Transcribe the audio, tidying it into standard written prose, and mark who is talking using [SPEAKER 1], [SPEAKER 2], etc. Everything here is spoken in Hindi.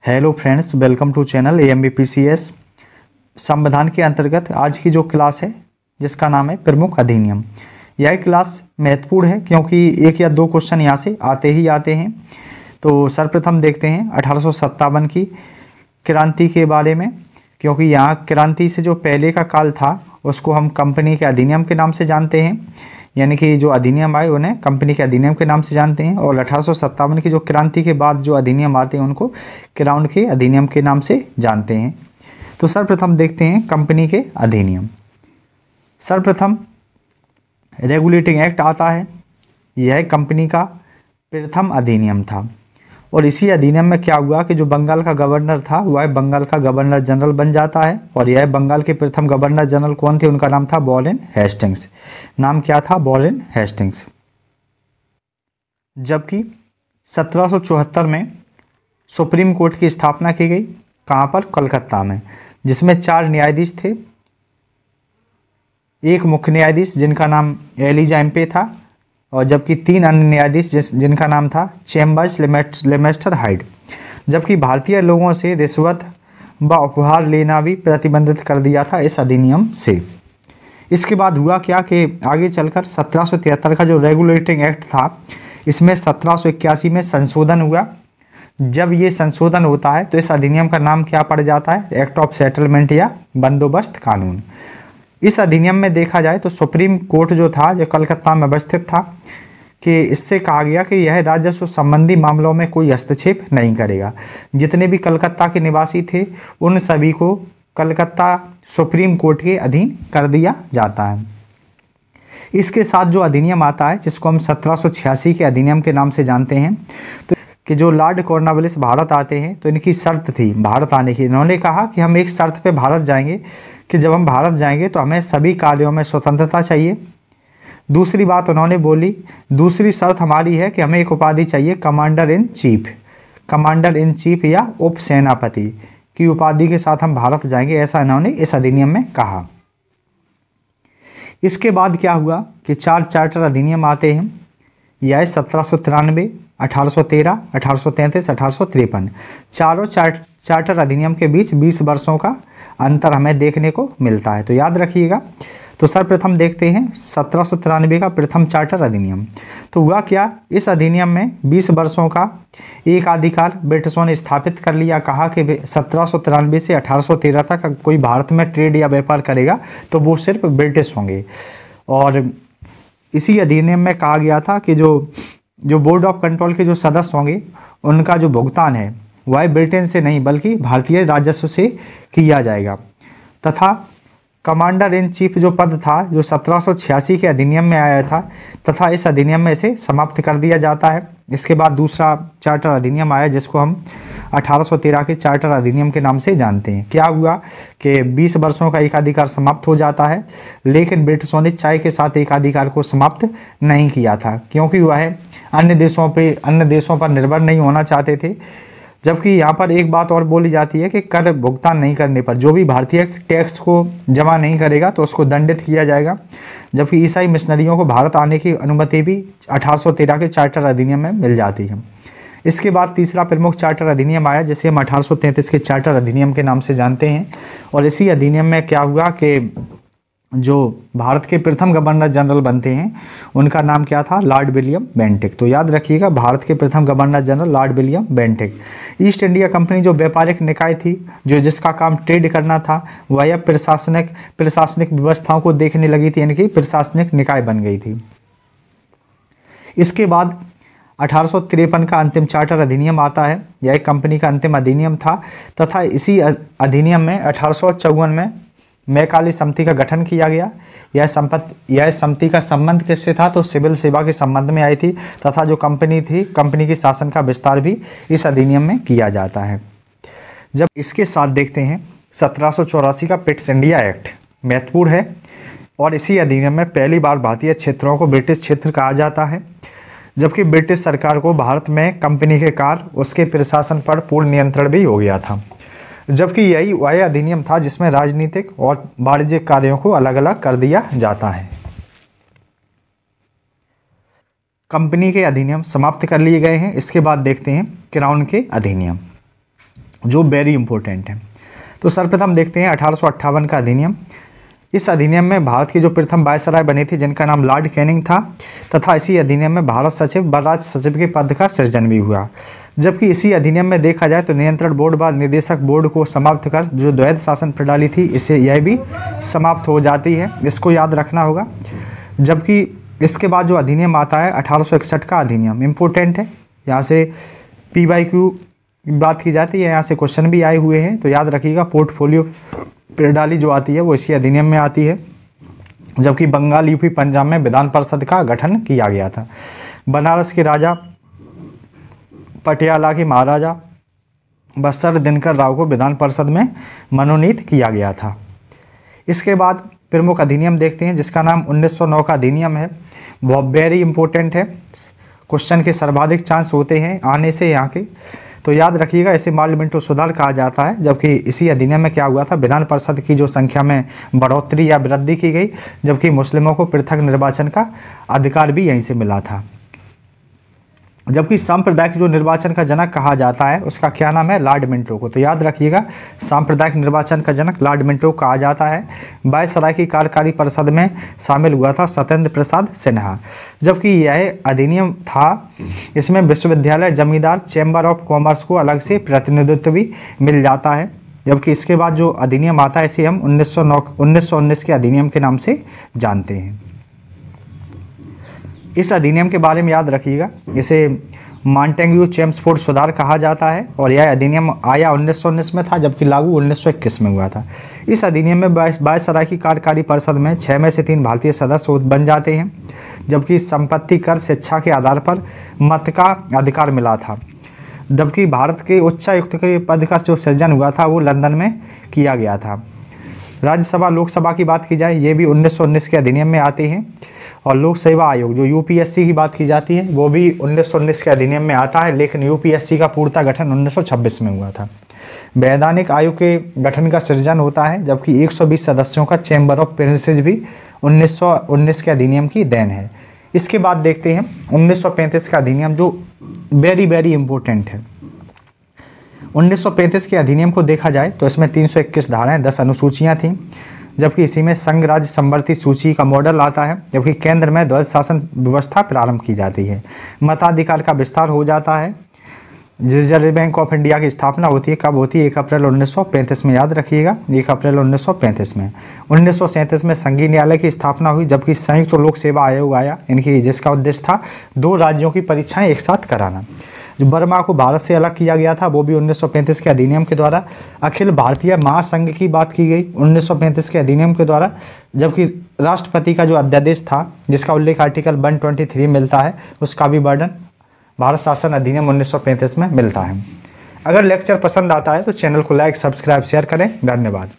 [SPEAKER 1] Hello friends, welcome to channel AMBPCS। संविधान के अंतर्गत आज की जो क्लास है जिसका नाम है प्रमुख अधिनियम। यह क्लास महत्वपूर्ण है क्योंकि एक या दो क्वेश्चन यहाँ से आते ही आते हैं। तो सर्वप्रथम देखते हैं 1857 की क्रांति के बारे में, क्योंकि यहाँ क्रांति से जो पहले का काल था उसको हम कंपनी के अधिनियम के नाम से जानते हैं, यानी कि जो अधिनियम आए उन्हें कंपनी के अधिनियम के नाम से जानते हैं। और 1857 की जो क्रांति के बाद जो अधिनियम आते हैं उनको क्राउन के अधिनियम के नाम से जानते हैं। तो सर्वप्रथम देखते हैं कंपनी के अधिनियम। सर्वप्रथम रेगुलेटिंग एक्ट आता है, यह कंपनी का प्रथम अधिनियम था। और इसी अधिनियम में क्या हुआ कि जो बंगाल का गवर्नर था वह बंगाल का गवर्नर जनरल बन जाता है। और यह बंगाल के प्रथम गवर्नर जनरल कौन थे? उनका नाम था वॉरेन हेस्टिंग्स। नाम क्या था? Warren Hastings. जबकि 1774 में सुप्रीम कोर्ट की स्थापना की गई। कहाँ पर? कलकत्ता में, जिसमें 4 न्यायाधीश थे। एक मुख्य न्यायाधीश जिनका नाम एलिजा एम्पे था, और जबकि 3 अन्य न्यायाधीश जिनका नाम था चैम्बर्स लेमेस्टर हाइड। जबकि भारतीय लोगों से रिश्वत व उपहार लेना भी प्रतिबंधित कर दिया था इस अधिनियम से। इसके बाद हुआ क्या कि आगे चलकर 1773 का जो रेगुलेटिंग एक्ट था, इसमें 1781 में संशोधन हुआ। जब ये संशोधन होता है तो इस अधिनियम का नाम क्या पड़ जाता है? एक्ट ऑफ सेटलमेंट या बंदोबस्त कानून। इस अधिनियम में देखा जाए तो सुप्रीम कोर्ट जो था, जो कलकत्ता में अवस्थित था, कि इससे कहा गया कि यह राजस्व संबंधी मामलों में कोई हस्तक्षेप नहीं करेगा। जितने भी कलकत्ता के निवासी थे उन सभी को कलकत्ता सुप्रीम कोर्ट के अधीन कर दिया जाता है। इसके साथ जो अधिनियम आता है, जिसको हम 1786 के अधिनियम के नाम से जानते हैं, तो कि जो लॉर्ड कॉर्नवालिस भारत आते हैं तो इनकी शर्त थी भारत आने की। इन्होंने कहा कि हम एक शर्त पे भारत जाएंगे कि जब हम भारत जाएंगे तो हमें सभी कार्यों में स्वतंत्रता चाहिए। दूसरी बात उन्होंने बोली, दूसरी शर्त हमारी है कि हमें एक उपाधि चाहिए, कमांडर इन चीफ या उप सेनापति की उपाधि के साथ हम भारत जाएंगे, ऐसा इन्होंने इस अधिनियम में कहा। इसके बाद क्या हुआ कि 4 चार्टर अधिनियम आते हैं। यह 1793, 1813, 1833, 1853। चारों चार्टर अधिनियम के बीच 20 वर्षों का अंतर हमें देखने को मिलता है, तो याद रखिएगा। तो सर्वप्रथम देखते हैं 1793 का प्रथम चार्टर अधिनियम। तो हुआ क्या, इस अधिनियम में 20 वर्षों का एकाधिकार ब्रिटिशों ने स्थापित कर लिया। कहा कि 1793 से 1813 तक कोई भारत में ट्रेड या व्यापार करेगा तो वो सिर्फ ब्रिटिश होंगे। और इसी अधिनियम में कहा गया था कि जो बोर्ड ऑफ कंट्रोल के जो सदस्य होंगे उनका जो भुगतान है वह ब्रिटेन से नहीं बल्कि भारतीय राजस्व से किया जाएगा। तथा कमांडर इन चीफ जो पद था, जो 1786 के अधिनियम में आया था, तथा इस अधिनियम में इसे समाप्त कर दिया जाता है। इसके बाद दूसरा चार्टर अधिनियम आया जिसको हम 1813 के चार्टर अधिनियम के नाम से जानते हैं। क्या हुआ कि 20 वर्षों का एकाधिकार समाप्त हो जाता है, लेकिन ब्रिटिशों ने चाय के साथ एकाधिकार को समाप्त नहीं किया था, क्योंकि वह अन्य देशों पर निर्भर नहीं होना चाहते थे। जबकि यहाँ पर एक बात और बोली जाती है कि कर भुगतान नहीं करने पर जो भी भारतीय टैक्स को जमा नहीं करेगा तो उसको दंडित किया जाएगा। जबकि ईसाई मिशनरियों को भारत आने की अनुमति भी 1813 के चार्टर अधिनियम में मिल जाती है। इसके बाद तीसरा प्रमुख चार्टर अधिनियम आया जिसे हम 1833 के चार्टर अधिनियम के नाम से जानते हैं। और इसी अधिनियम में क्या हुआ कि जो भारत के प्रथम गवर्नर जनरल बनते हैं उनका नाम क्या था? Lord William Bentinck. तो याद रखिएगा, भारत के प्रथम governor general Lord William Bentinck. East India company जो व्यापारिक निकाय थी, जो जिसका काम ट्रेड करना था, वह प्रशासनिक व्यवस्थाओं को देखने लगी थी, यानी कि प्रशासनिक निकाय बन गई थी। इसके बाद 1853 का अंतिम चार्टर अधिनियम आता है। यह कंपनी का अंतिम अधिनियम था। तथा इसी अधिनियम में 1854 में मैकाले समिति का गठन किया गया। यह समिति का संबंध किससे था? तो सिविल सेवा के संबंध में आई थी। तथा जो कंपनी थी, कंपनी की शासन का विस्तार भी इस अधिनियम में किया जाता है। जब इसके साथ देखते हैं 1784 का पिट्स इंडिया एक्ट महत्वपूर्ण है। और इसी अधिनियम में पहली बार भारतीय क्षेत्रों को ब्रिटिश क्षेत्र कहा जाता है। जबकि ब्रिटिश सरकार को भारत में कंपनी के कार्य, उसके प्रशासन पर पूर्ण नियंत्रण भी हो गया था। जबकि यही वह अधिनियम था जिसमें राजनीतिक और वाणिज्यिक कार्यों को अलग अलग कर दिया जाता है। कंपनी के अधिनियम समाप्त कर लिए गए हैं। इसके बाद देखते हैं क्राउन के अधिनियम। जो वेरी इंपॉर्टेंट है। तो सर्वप्रथम देखते हैं 1858 का अधिनियम। इस अधिनियम में भारत की जो प्रथम वायसराय बनी थी जिनका नाम लॉर्ड कैनिंग था, तथा इसी अधिनियम में भारत सचिव व राज्य सचिव के पद का सृजन भी हुआ। जबकि इसी अधिनियम में देखा जाए तो नियंत्रण बोर्ड व निदेशक बोर्ड को समाप्त कर जो द्वैध शासन प्रणाली थी इसे यह भी समाप्त हो जाती है, इसको याद रखना होगा। जबकि इसके बाद जो अधिनियम आता है 1861 का अधिनियम इम्पोर्टेंट है, यहाँ से PYQ बात की जाती है, यहाँ से क्वेश्चन भी आए हुए हैं, तो याद रखिएगा। पोर्टफोलियो प्रणाली जो आती है वो इसी अधिनियम में आती है। जबकि बंगाल, यूपी, पंजाब में विधान परिषद का गठन किया गया था। बनारस के राजा, पटियाला के महाराजा व सर दिनकर राव को विधान परिषद में मनोनीत किया गया था। इसके बाद प्रमुख अधिनियम देखते हैं जिसका नाम 1909 का अधिनियम है। वो वेरी इंपॉर्टेंट है, क्वेश्चन के सर्वाधिक चांस होते हैं आने से यहाँ के, तो याद रखिएगा। इसे मार्लिमेंटो सुधार कहा जाता है। जबकि इसी अधिनियम में क्या हुआ था, विधान परिषद की जो संख्या में बढ़ोतरी या वृद्धि की गई, जबकि मुस्लिमों को पृथक निर्वाचन का अधिकार भी यहीं से मिला था। जबकि सांप्रदायिक जो निर्वाचन का जनक कहा जाता है उसका क्या नाम है, लॉर्ड मिंटो को, तो याद रखिएगा सांप्रदायिक निर्वाचन का जनक लॉर्ड मिंटो कहा जाता है। वायसराय की कार्यकारी परिषद में शामिल हुआ था सत्येंद्र प्रसाद सिन्हा। जबकि यह अधिनियम था, इसमें विश्वविद्यालय, जमींदार, चैम्बर ऑफ कॉमर्स को अलग से प्रतिनिधित्व भी मिल जाता है। जबकि इसके बाद जो अधिनियम आता है इसे हम 1919 के अधिनियम के नाम से जानते हैं। इस अधिनियम के बारे में याद रखिएगा, इसे मॉन्टेग्यू चेम्सफोर्ड सुधार कहा जाता है और यह अधिनियम आया 1919 में था, जबकि लागू 1921 में हुआ था। इस अधिनियम में वायसराय की कार्यकारी परिषद में 6 में से 3 भारतीय सदस्य बन जाते हैं। जबकि संपत्ति कर, शिक्षा के आधार पर मत का अधिकार मिला था। जबकि भारत के उच्चायुक्त के पद का जो सृजन हुआ था वो लंदन में किया गया था। राज्यसभा, लोकसभा की बात की जाए ये भी 1919 के अधिनियम में आते हैं। और लोक सेवा आयोग जो UPSC की बात की जाती है वो भी 1919 के अधिनियम में आता है, लेकिन UPSC का पूर्णतः गठन 1926 में हुआ था। वैधानिक आयोग के गठन का सृजन होता है, जबकि 120 सदस्यों का चैम्बर ऑफ प्रिंसेस भी 1919 के अधिनियम की देन है। इसके बाद देखते हैं 1935 का अधिनियम जो वेरी वेरी इंपॉर्टेंट है। 1935 के अधिनियम को देखा जाए तो इसमें 321 धाराएं, 10 अनुसूचियाँ थीं। जबकि इसी में संघ राज्य संवर्ती सूची का मॉडल आता है। जबकि केंद्र में द्वैध शासन व्यवस्था प्रारंभ की जाती है। मताधिकार का विस्तार हो जाता है। रिजर्व बैंक ऑफ इंडिया की स्थापना होती है, कब होती है, 1 अप्रैल 1935 में, याद रखिएगा 1 अप्रैल 1935 में। 1937 में संघीय न्यायालय की स्थापना हुई। जबकि संयुक्त लोक सेवा आयोग आया इनकी, जिसका उद्देश्य था 2 राज्यों की परीक्षाएं एक साथ कराना। जो बर्मा को भारत से अलग किया गया था वो भी 1935 के अधिनियम के द्वारा। अखिल भारतीय महासंघ की बात की गई 1935 के अधिनियम के द्वारा। जबकि राष्ट्रपति का जो अध्यादेश था जिसका उल्लेख आर्टिकल 123 मिलता है, उसका भी वर्णन भारत शासन अधिनियम 1935 में मिलता है। अगर लेक्चर पसंद आता है तो चैनल को लाइक, सब्सक्राइब, शेयर करें। धन्यवाद।